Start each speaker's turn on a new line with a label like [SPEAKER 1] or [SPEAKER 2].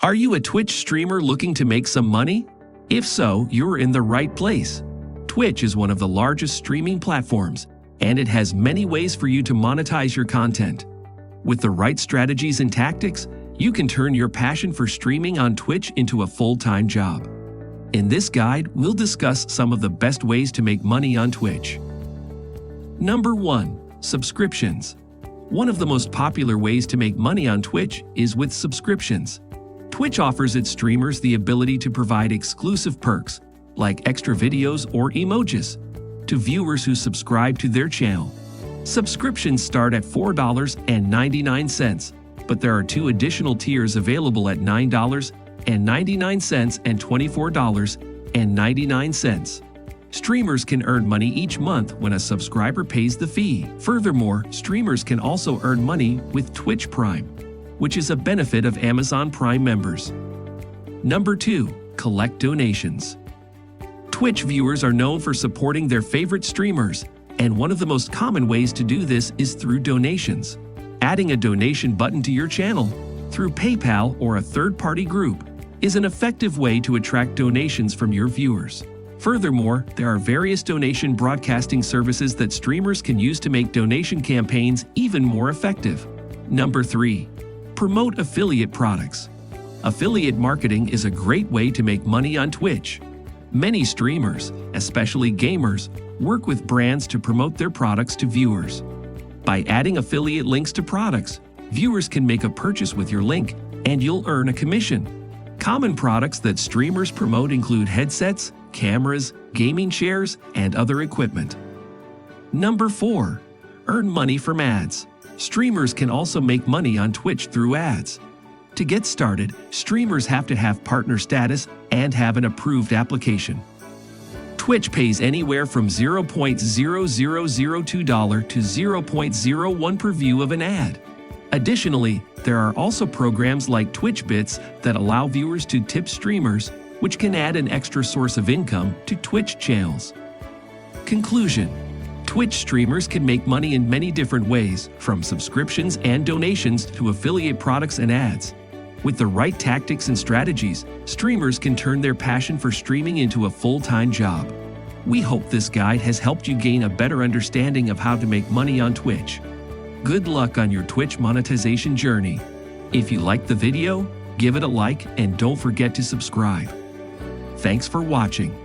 [SPEAKER 1] Are you a Twitch streamer looking to make some money? If so, you're in the right place. Twitch is one of the largest streaming platforms, and it has many ways for you to monetize your content. With the right strategies and tactics, you can turn your passion for streaming on Twitch into a full-time job. In this guide, we'll discuss some of the best ways to make money on Twitch. Number 1. Subscriptions. One of the most popular ways to make money on Twitch is with subscriptions. Twitch offers its streamers the ability to provide exclusive perks, like extra videos or emojis, to viewers who subscribe to their channel. Subscriptions start at $4.99, but there are 2 additional tiers available at $9.99 and $24.99. Streamers can earn money each month when a subscriber pays the fee. Furthermore, streamers can also earn money with Twitch Prime, which is a benefit of Amazon Prime members. Number 2. Collect donations. Twitch viewers are known for supporting their favorite streamers, and one of the most common ways to do this is through donations. Adding a donation button to your channel through PayPal or a third-party group is an effective way to attract donations from your viewers. Furthermore, there are various donation broadcasting services that streamers can use to make donation campaigns even more effective. Number 3. Promote affiliate products. Affiliate marketing is a great way to make money on Twitch. Many streamers, especially gamers, work with brands to promote their products to viewers. By adding affiliate links to products, viewers can make a purchase with your link and you'll earn a commission. Common products that streamers promote include headsets, cameras, gaming chairs, and other equipment. Number 4. Earn money from ads. Streamers can also make money on Twitch through ads. To get started, streamers have to have partner status and have an approved application. Twitch pays anywhere from $0.0002 to $0.01 per view of an ad. Additionally, there are also programs like Twitch Bits that allow viewers to tip streamers, which can add an extra source of income to Twitch channels. Conclusion: Twitch streamers can make money in many different ways, from subscriptions and donations to affiliate products and ads. With the right tactics and strategies, streamers can turn their passion for streaming into a full-time job. We hope this guide has helped you gain a better understanding of how to make money on Twitch. Good luck on your Twitch monetization journey. If you liked the video, give it a like and don't forget to subscribe. Thanks for watching.